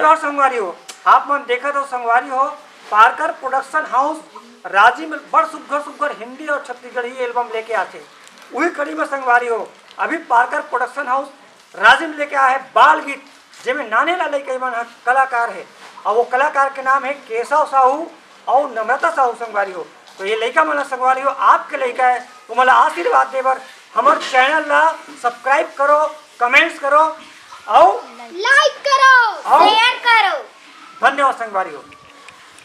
और संगवारी हो आप मन देखा तो संगवारी हो पारकर प्रोडक्शन हाउस राजी में बड़ सुघर हिंदी और छत्तीसगढ़ी एल्बम लेके आते वही कड़ी में संगवारी हो अभी पारकर प्रोडक्शन हाउस राजी में लेके आया है बाल गीत जिसमें नाने लाले कई मन कलाकार है और वो कलाकार के नाम है केशव साहू और नम्रता साहू संगवारी हो। तो ये लड़का मन संगवारी हो आपके लड़का है तो मला आशीर्वाद देवर हमारे चैनल ला सब्सक्राइब करो कमेंट्स करो और लाइक करो शेयर करो। धन्यवाद संगवारी हो।